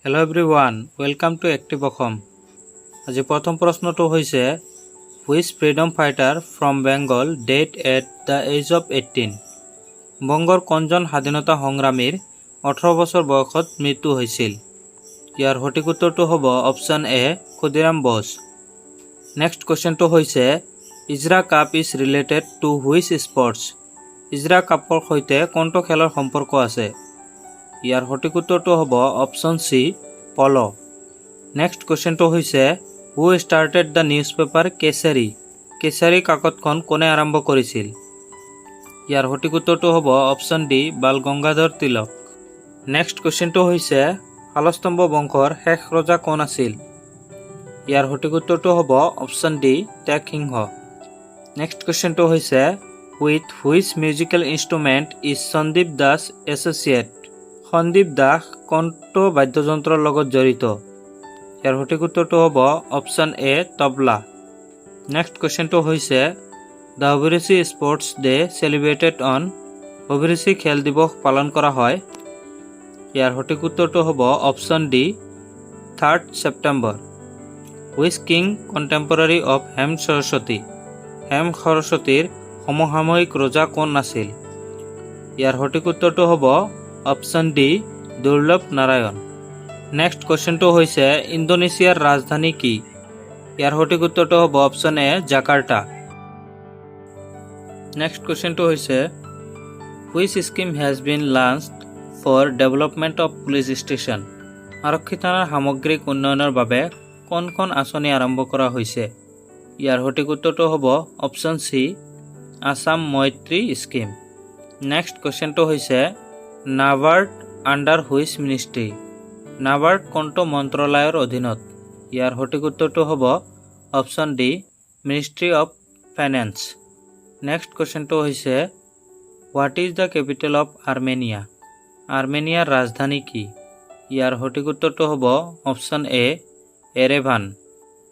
Hello everyone, welcome to active Assam. आज प्रथम प्रश्नটো হৈছে which freedom fighter from Bengal dead at the age of 18। बंगर कौनजन स्वाधीनता संग्रामीर 18 बছৰ বয়সত মৃত্যু হৈছিল। ইয়াৰ সঠিক উত্তৰটো হ'ব option A Khudiram Bose. Next কোৱেশ্চনটো হৈছে Ezra cup is related to which sports. Ezra কাপৰ সৈতে কোনটো খেলৰ সম্পৰ্ক আছে? ইয়াৰ সঠিক উত্তৰটো হ'ব অপশ্যন সি পল'। নেক্সট কুৱেশ্যনটো হৈছে হু ষ্টাৰ্টেড দ্য নিউজ পেপাৰ কেশৰী। কেশৰী কাকতখন কোনে আৰম্ভ কৰিছিল? ইয়াৰ সঠিক উত্তৰটো হ'ব option D Bal Gangadhar Tilak. Next কুৱেশ্যনটো হৈছে শালস্তম্ভ বংশৰ শেষ ৰজা কোন আছিল? ইয়াৰ সঠিক উত্তৰটো হ'ব option D Tek Singh. Next কুৱেশ্যনটো হৈছে with which musical instrument is Sandeep Das associated. Sandeep Das কোনটো বাদ্যযন্ত্ৰৰ লগত জড়িত? ইয়াৰ সঠিক উত্তৰটো হ'ব অপশ্যন এ তবলা। নেক্সট কুৱেশ্যনটো হৈছে দ্য অভিৰুচি স্পৰ্টছ ডে চেলিব্ৰেটেড অন। অভিৰুচি খেল দিৱস পালন কৰা হয়। ইয়াৰ সঠিক উত্তৰটো হ'ব option D 3 September. Which king contemporary of Hem Saraswati. Hem সৰস্বতীৰ সমসাময়িক ৰজা কোন আছিল? ইয়াৰ সঠিক উত্তৰটো হ'ব অপশ্যন ডি দুৰ্লভ নাৰায়ণ। নেক্সট কুৱেশ্যনটো হৈছে ইণ্ডোনেছিয়াৰ ৰাজধানী কি? ইয়াৰ সঠিক উত্তৰটো হ'ব অপশ্যন এ জাকাৰ্টা। নেক্সট কুৱেশ্যনটো হৈছে which scheme has been launched for development of police station. আৰক্ষী থানাৰ সামগ্ৰিক উন্নয়নৰ বাবে কোনখন আঁচনি আৰম্ভ কৰা হৈছে? ইয়াৰ সঠিক উত্তৰটো হ'ব option C Assam Maitri scheme. Next কুৱেশ্যনটো হৈছে NABARD under which ministry. NABARD কোনটো মন্ত্ৰালয়ৰ অধীনত? ইয়াৰ সঠিক উত্তৰটো হ'ব option D ministry of finance. Next কুৱেশ্যনটো হৈছে what is the capital of Armenia. আৰ্মেনিয়াৰ ৰাজধানী কি? ইয়াৰ সঠিক উত্তৰটো হ'ব অপশ্যন এ এৰেভান।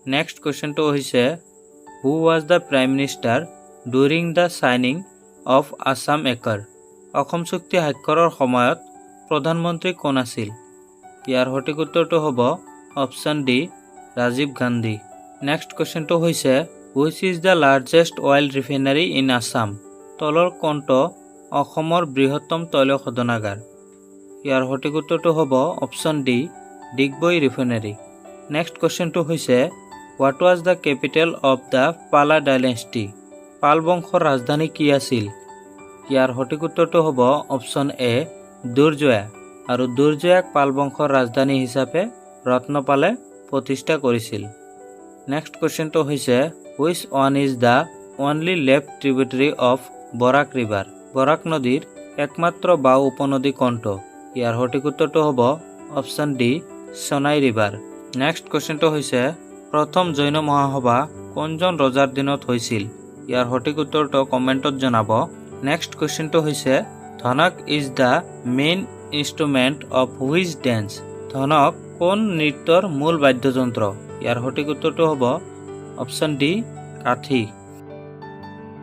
নেক্সট কুৱেশ্যনটো হৈছে who was the prime minister during the signing of Assam accord. Assam চুক্তি স্বাক্ষৰৰ সময়ত প্ৰধানমন্ত্ৰী কোন আছিল? ইয়াৰ সঠিক উত্তৰটো হ'ব option D Rajiv Gandhi. Next কুৱেশ্যনটো হৈছে which is the largest oil refinery in Assam. তলৰ কোনটো অসমৰ বৃহত্তম তৈল শোধনাগাৰ? ইয়াৰ সঠিক উত্তৰটো হ'ব option D Digboi refinery. Next কুৱেশ্যনটো হৈছে what was the capital of the Pala dynasty. Pala বংশৰ ৰাজধানী কি আছিল? ইয়াৰ সঠিক উত্তৰটো হ'ব অপশ্যন এ দুৰ্জয়া। আৰু দুৰ্জয়াক পাল বংশৰ ৰাজধানী হিচাপে ৰত্নপালে প্ৰতিষ্ঠা কৰিছিল। নেক্সট কুৱেশ্যনটো হৈছে which one is the only left tributary of Barak river. Barak নদীৰ একমাত্ৰ বাও উপনদী কোনটো? ইয়াৰ সঠিক উত্তৰটো হ'ব option D Sonai river. Next কুৱেশ্যনটো হৈছে প্ৰথম জৈন মহাসভা কোনজন ৰজাৰ দিনত হৈছিল? ইয়াৰ সঠিক উত্তৰটো কমেণ্টত জনাব। নেক্সট কুৱেশ্যনটো হৈছে Dhanak is the main instrument of which dance. ধনক কোন নৃত্যৰ মূল বাদ্যযন্ত্ৰ? ইয়াৰ সঠিক উত্তৰটো হ'ব অপশ্যন ডি কাঠি।